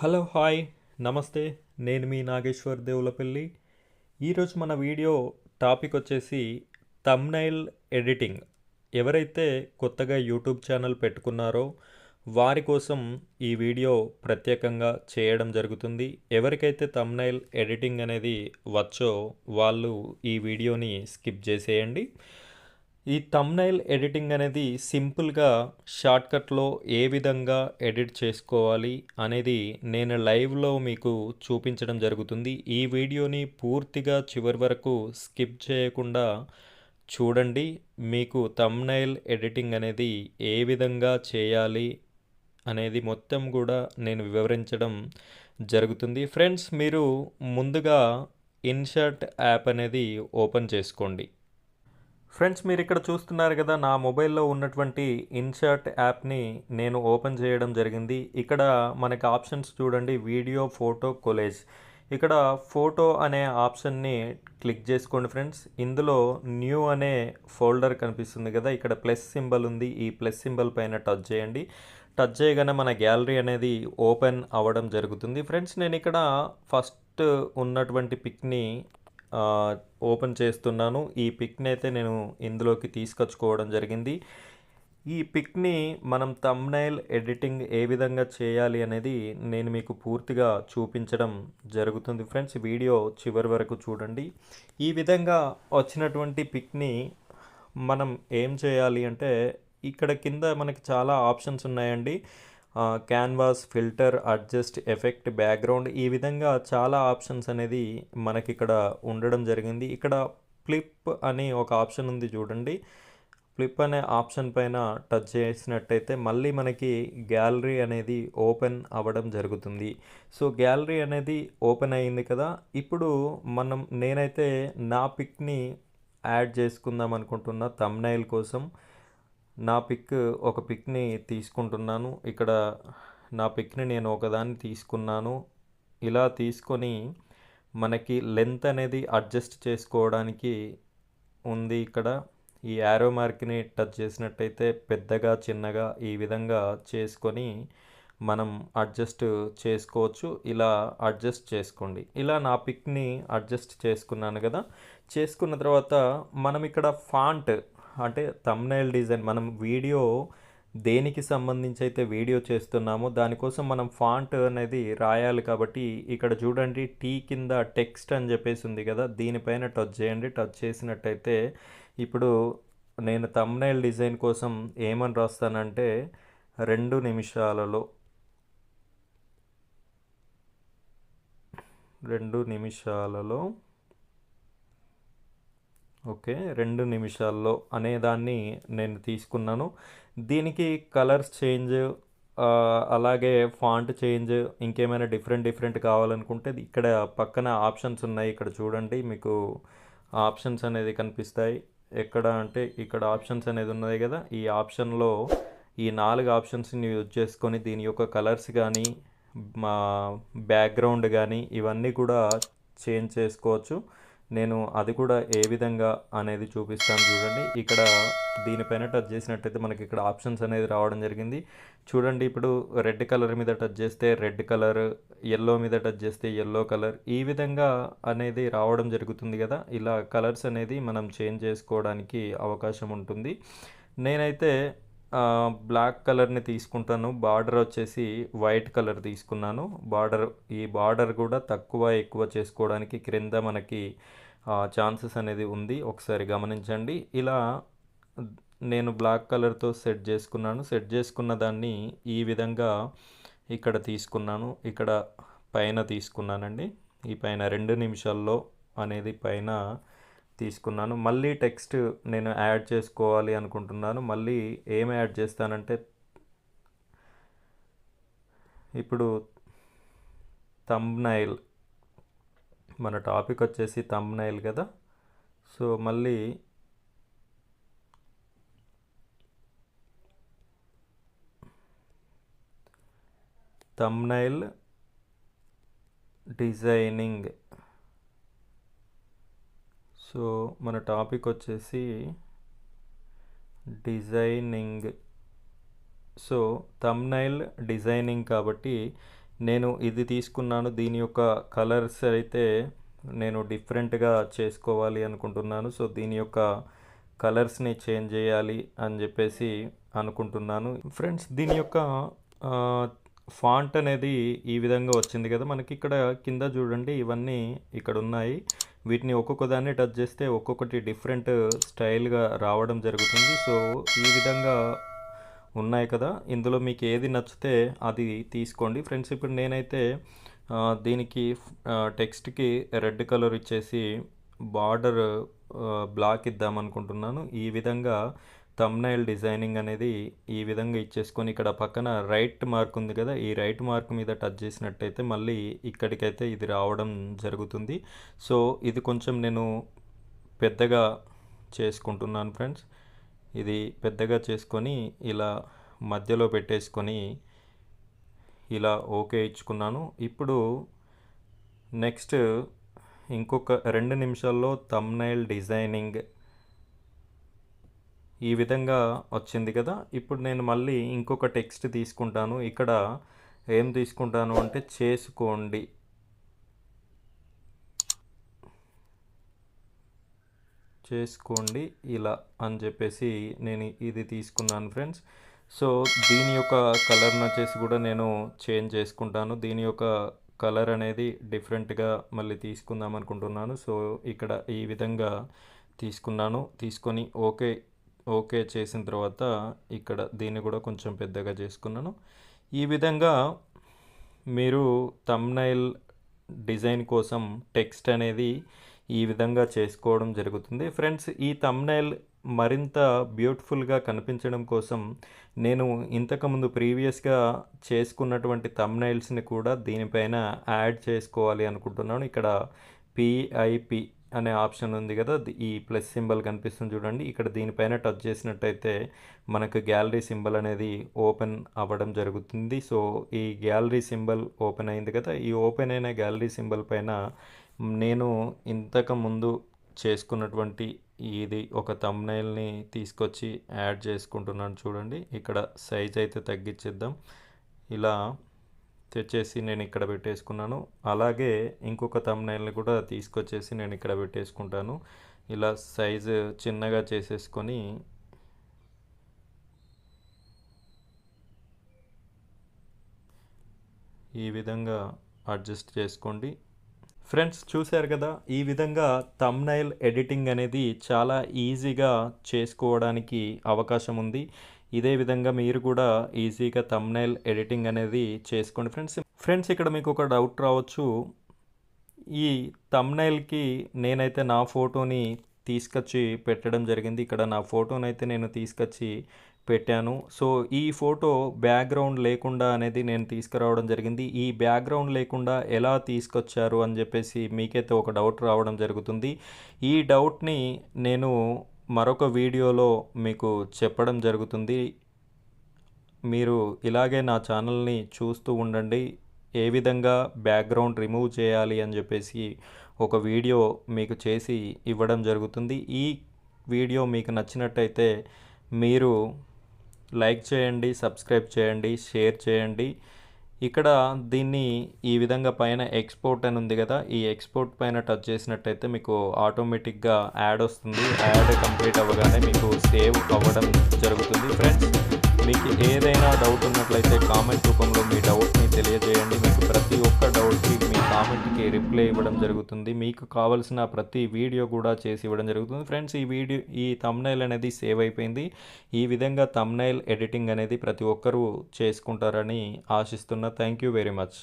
Hello hi నమస్తే. నేను మీ నాగేశ్వర్ దేవులపల్లి. ఈరోజు మన వీడియో టాపిక్ వచ్చేసి థంబ్నెయిల్ ఎడిటింగ్. ఎవరైతే కొత్తగా యూట్యూబ్ ఛానల్ పెట్టుకున్నారో వారి కోసం ఈ వీడియో ప్రత్యేకంగా చేయడం జరుగుతుంది. ఎవరికైతే థంబ్నెయిల్ ఎడిటింగ్ అనేది వచ్చో వాళ్ళు ఈ వీడియోని స్కిప్ చేసేయండి. ఈ థంబ్నెయిల్ ఎడిటింగ్ అనేది సింపుల్గా షార్ట్కట్లో ఏ విధంగా ఎడిట్ చేసుకోవాలి అనేది నేను లైవ్లో మీకు చూపించడం జరుగుతుంది. ఈ వీడియోని పూర్తిగా చివరి వరకు స్కిప్ చేయకుండా చూడండి. మీకు థంబ్నెయిల్ ఎడిటింగ్ అనేది ఏ విధంగా చేయాలి అనేది మొత్తం కూడా నేను వివరించడం జరుగుతుంది. ఫ్రెండ్స్, మీరు ముందుగా ఇన్షర్ట్ యాప్ అనేది ఓపెన్ చేసుకోండి. ఫ్రెండ్స్, మీరు ఇక్కడ చూస్తున్నారు కదా, నా మొబైల్లో ఉన్నటువంటి ఇన్షర్ట్ యాప్ని నేను ఓపెన్ చేయడం జరిగింది. ఇక్కడ మనకి ఆప్షన్స్ చూడండి, వీడియో, ఫోటో, కొలేజ్. ఇక్కడ ఫోటో అనే ఆప్షన్ని క్లిక్ చేసుకోండి ఫ్రెండ్స్. ఇందులో న్యూ అనే ఫోల్డర్ కనిపిస్తుంది కదా, ఇక్కడ ప్లస్ సింబల్ ఉంది. ఈ ప్లస్ సింబల్ పైన టచ్ చేయండి. టచ్ చేయగానే మన గ్యాలరీ అనేది ఓపెన్ అవ్వడం జరుగుతుంది. ఫ్రెండ్స్, నేను ఇక్కడ ఫస్ట్ ఉన్నటువంటి పిక్ని ఓపెన్ చేస్తున్నాను. ఈ పిక్ని అయితే నేను ఇందులోకి తీసుకొచ్చుకోవడం జరిగింది. ఈ పిక్ని మనం థంబ్నెయిల్ ఎడిటింగ్ ఏ విధంగా చేయాలి అనేది నేను మీకు పూర్తిగా చూపించడం జరుగుతుంది. ఫ్రెండ్స్, వీడియో చివరి వరకు చూడండి. ఈ విధంగా వచ్చినటువంటి పిక్ని మనం ఏం చేయాలి అంటే, ఇక్కడ కింద మనకి చాలా ఆప్షన్స్ ఉన్నాయండి. Canvas, filter, adjust, effect, background, ఈ విధంగా చాలా ఆప్షన్స్ అనేది మనకి ఇక్కడ ఉండడం జరిగింది. ఇక్కడ ఫ్లిప్ అని ఒక ఆప్షన్ ఉంది చూడండి. ఫ్లిప్ అనే ఆప్షన్ పైన టచ్ చేసినట్టయితే మళ్ళీ మనకి గ్యాలరీ అనేది ఓపెన్ అవ్వడం జరుగుతుంది. సో గ్యాలరీ అనేది ఓపెన్ అయ్యింది కదా, ఇప్పుడు నేనైతే నా పిక్ని యాడ్ చేసుకుందాం అనుకుంటున్నా థంబ్నెయిల్ కోసం. ఒక పిక్ని తీసుకుంటున్నాను. ఇక్కడ నా పిక్ని నేను ఒకదాన్ని తీసుకున్నాను. ఇలా తీసుకొని మనకి లెంత్ అనేది అడ్జస్ట్ చేసుకోవడానికి ఉంది. ఇక్కడ ఈ యారో మార్క్ని టచ్ చేసినట్టయితే పెద్దగా చిన్నగా ఈ విధంగా చేసుకొని మనం అడ్జస్ట్ చేసుకోవచ్చు. ఇలా అడ్జస్ట్ చేసుకోండి. ఇలా నా పిక్ని అడ్జస్ట్ చేసుకున్నాను కదా. చేసుకున్న తర్వాత మనం ఇక్కడ ఫాంట్ అంటే థంబ్నెయిల్ డిజైన్, మనం వీడియో దేనికి సంబంధించి అయితే వీడియో చేస్తున్నామో దానికోసం మనం ఫాంట్ అనేది రాయాలి. కాబట్టి ఇక్కడ చూడండి, టీ కింద టెక్స్ట్ అని చెప్పేసి ఉంది కదా, దీనిపైన టచ్ చేయండి. టచ్ చేసినట్టయితే ఇప్పుడు నేను థంబ్నెయిల్ డిజైన్ కోసం ఏమని రాస్తానంటే 2 నిమిషాలలో 2 నిమిషాలలో ఓకే 2 నిమిషాల్లో అనేదాన్ని నేను తీసుకున్నాను. దీనికి కలర్స్ చేంజ్, అలాగే ఫాంట్ చేంజ్, ఇంకేమైనా డిఫరెంట్ కావాలనుకుంటే ఇక్కడ పక్కన ఆప్షన్స్ ఉన్నాయి. ఇక్కడ చూడండి, మీకు ఆప్షన్స్ అనేది కనిపిస్తాయి. ఎక్కడ అంటే ఇక్కడ ఆప్షన్స్ అనేది ఉన్నది కదా, ఈ ఆప్షన్లో ఈ 4 ఆప్షన్స్ని యూజ్ చేసుకొని దీని యొక్క కలర్స్ కానీ మా బ్యాక్గ్రౌండ్ కానీ ఇవన్నీ కూడా చేంజ్ చేసుకోవచ్చు. నేను అది కూడా ఏ విధంగా అనేది చూపిస్తాను చూడండి. ఇక్కడ దీనిపైన టచ్ చేసినట్టయితే మనకి ఇక్కడ ఆప్షన్స్ అనేది రావడం జరిగింది. చూడండి, ఇప్పుడు రెడ్ కలర్ మీద టచ్ చేస్తే రెడ్ కలర్, ఎల్లో మీద టచ్ చేస్తే ఎల్లో కలర్, ఈ విధంగా అనేది రావడం జరుగుతుంది కదా. ఇలా కలర్స్ అనేది మనం చేంజ్ చేసుకోవడానికి అవకాశం ఉంటుంది. నేనైతే బ్లాక్ కలర్ని తీసుకుంటాను. బార్డర్ వచ్చేసి వైట్ కలర్ తీసుకున్నాను. ఈ బార్డర్ కూడా తక్కువ ఎక్కువ చేసుకోవడానికి క్రింద మనకి ఛాన్సెస్ అనేది ఉంది, ఒకసారి గమనించండి. ఇలా నేను బ్లాక్ కలర్తో సెట్ చేసుకున్నాను. సెట్ చేసుకున్న దాన్ని ఈ విధంగా ఇక్కడ తీసుకున్నాను. ఇక్కడ పైన తీసుకున్నానండి. ఈ పైన 2 నిమిషాల్లో అనేది పైన తీసుకున్నాను. మళ్ళీ టెక్స్ట్ నేను యాడ్ చేసుకోవాలి అనుకుంటున్నాను. మళ్ళీ ఏం యాడ్ చేస్తానంటే, ఇప్పుడు థంబ్నెయిల్, మన టాపిక్ వచ్చేసి థంబ్నెయిల్ కదా. సో మళ్ళీ థంబ్నెయిల్ డిజైనింగ్. సో మన టాపిక్ వచ్చేసి డిజైనింగ్. సో థంబ్నెయిల్ డిజైనింగ్ కాబట్టి నేను ఇది తీసుకున్నాను. దీని యొక్క కలర్స్ అయితే నేను డిఫరెంట్గా చేసుకోవాలి అనుకుంటున్నాను. సో దీని యొక్క కలర్స్ని చేంజ్ చేయాలి అని చెప్పేసి అనుకుంటున్నాను. ఫ్రెండ్స్, దీని యొక్క ఫాంట్ అనేది ఈ విధంగా వచ్చింది కదా మనకి. ఇక్కడ కింద చూడండి, ఇవన్నీ ఇక్కడ ఉన్నాయి. వీటిని ఒక్కొక్క దాన్ని టచ్ చేస్తే ఒక్కొక్కటి డిఫరెంట్ స్టైల్గా రావడం జరుగుతుంది. సో ఈ విధంగా ఉన్నాయి కదా, ఇందులో మీకు ఏది నచ్చితే అది తీసుకోండి. ఫ్రెండ్స్, ఇప్పుడు నేనైతే దీనికి టెక్స్ట్కి రెడ్ కలర్ ఇచ్చేసి బార్డర్ బ్లాక్ ఇద్దామనుకుంటున్నాను. ఈ విధంగా థంబ్నెయిల్ డిజైనింగ్ అనేది ఈ విధంగా ఇచ్చేసుకొని ఇక్కడ పక్కన రైట్ మార్క్ ఉంది కదా, ఈ రైట్ మార్క్ మీద టచ్ చేసినట్టయితే మళ్ళీ ఇక్కడికైతే ఇది రావడం జరుగుతుంది. సో ఇది కొంచెం నేను పెద్దగా చేసుకుంటున్నాను ఫ్రెండ్స్. ఇది పెద్దగా చేసుకొని ఇలా మధ్యలో పెట్టేసుకొని ఇలా ఓకే ఇచ్చుకున్నాను. ఇప్పుడు నెక్స్ట్ ఇంకొక 2 నిమిషాల్లో థంబ్నెయిల్ డిజైనింగ్ ఈ విధంగా వచ్చింది కదా. ఇప్పుడు నేను మళ్ళీ ఇంకొక టెక్స్ట్ తీసుకుంటాను. ఇక్కడ ఏం తీసుకుంటాను అంటే చేసుకోండి ఇలా అని చెప్పేసి నేను ఇది తీసుకున్నాను ఫ్రెండ్స్. సో దీని యొక్క కలర్ని వచ్చేసి కూడా నేను చేంజ్ చేసుకుంటాను. దీని యొక్క కలర్ అనేది డిఫరెంట్గా మళ్ళీ తీసుకుందాం అనుకుంటున్నాను. సో ఇక్కడ ఈ విధంగా తీసుకున్నాను. తీసుకొని ఓకే చేసిన తర్వాత ఇక్కడ దీన్ని కూడా కొంచెం పెద్దగా చేసుకున్నాను. ఈ విధంగా మీరు థంబ్నెయిల్ డిజైన్ కోసం టెక్స్ట్ అనేది ఈ విధంగా చేసుకోవడం జరుగుతుంది. ఫ్రెండ్స్, ఈ థంబ్నెయిల్ మరింత బ్యూటిఫుల్గా కనిపించడం కోసం నేను ఇంతకుముందు ప్రీవియస్గా చేసుకున్నటువంటి థంబ్నెయిల్స్ని కూడా దీనిపైన యాడ్ చేసుకోవాలి అనుకుంటున్నాను. ఇక్కడ పిఐపి అనే ఆప్షన్ ఉంది కదా, ఈ ప్లస్ సింబల్ కనిపిస్తుంది చూడండి. ఇక్కడ దీనిపైన టచ్ చేసినట్టయితే మనకు గ్యాలరీ సింబల్ అనేది ఓపెన్ అవ్వడం జరుగుతుంది. సో ఈ గ్యాలరీ సింబల్ ఓపెన్ అయింది కదా, ఈ ఓపెన్ అయిన గ్యాలరీ సింబల్ పైన నేను ఇంతకు ముందు చేసుకున్నటువంటి ఇది ఒక థంబ్నెయిల్ని తీసుకొచ్చి యాడ్ చేసుకుంటున్నాను చూడండి. ఇక్కడ సైజ్ అయితే తగ్గించేద్దాం. ఇలా తెచ్చేసి నేను ఇక్కడ పెట్టేసుకున్నాను. అలాగే ఇంకొక థంబ్నెయిల్ని కూడా తీసుకొచ్చేసి నేను ఇక్కడ పెట్టేసుకుంటాను. ఇలా సైజు చిన్నగా చేసేసుకొని ఈ విధంగా అడ్జస్ట్ చేసుకోండి. ఫ్రెండ్స్, చూశారు కదా, ఈ విధంగా థంబ్నెయిల్ ఎడిటింగ్ అనేది చాలా ఈజీగా చేసుకోవడానికి అవకాశం ఉంది. ఇదే విధంగా మీరు కూడా ఈజీగా థంబ్నెయిల్ ఎడిటింగ్ అనేది చేసుకోండి ఫ్రెండ్స్. ఇక్కడ మీకు ఒక డౌట్ రావచ్చు. ఈ థంబ్నెయిల్కి నేనైతే నా ఫోటోని తీసుకొచ్చి పెట్టడం జరిగింది. ఇక్కడ నా ఫోటోనైతే నేను తీసుకొచ్చి పెట్టాను. సో ఈ ఫోటో బ్యాక్గ్రౌండ్ లేకుండా అనేది నేను తీసుకురావడం జరిగింది. ఈ బ్యాక్గ్రౌండ్ లేకుండా ఎలా తీసుకొచ్చారు అని చెప్పేసి మీకైతే ఒక డౌట్ రావడం జరుగుతుంది. ఈ డౌట్ని నేను మరొక వీడియోలో మీకు చెప్పడం జరుగుతుంది. మీరు ఇలాగే నా ఛానల్ని చూస్తూ ఉండండి. ఏ విధంగా బ్యాక్గ్రౌండ్ రిమూవ్ చేయాలి అని చెప్పేసి ఒక వీడియో మీకు చేసి ఇవ్వడం జరుగుతుంది. ఈ వీడియో మీకు నచ్చినట్టయితే మీరు లైక్ చేయండి, సబ్స్క్రైబ్ చేయండి, షేర్ చేయండి. ఇక్కడ దీన్ని ఈ విధంగా పైన ఎక్స్పోర్ట్ అని ఉంది కదా, ఈ ఎక్స్పోర్ట్ పైన టచ్ చేసినట్టయితే మీకు ఆటోమేటిక్గా యాడ్ వస్తుంది. యాడ్ కంప్లీట్ అవ్వగానే మీకు సేవ్ అవ్వడం జరుగుతుంది. ఫ్రెండ్స్, మీకు ఏదైనా డౌట్ ఉన్నట్లయితే కామెంట్ రూపంలో మీ డౌట్ని తెలియజేయండి. మీకు ప్రతి ఒక్క డౌట్కి మీ కామెంట్కి రిప్లై ఇవ్వడం జరుగుతుంది. మీకు కావాల్సిన ప్రతి వీడియో కూడా చేసి ఇవ్వడం జరుగుతుంది. ఫ్రెండ్స్, ఈ థంబ్నెయిల్ అనేది సేవ్ అయిపోయింది. ఈ విధంగా థంబ్నెయిల్ ఎడిటింగ్ అనేది ప్రతి ఒక్కరూ చేసుకుంటారని ఆశిస్తున్నా. Thank you very much.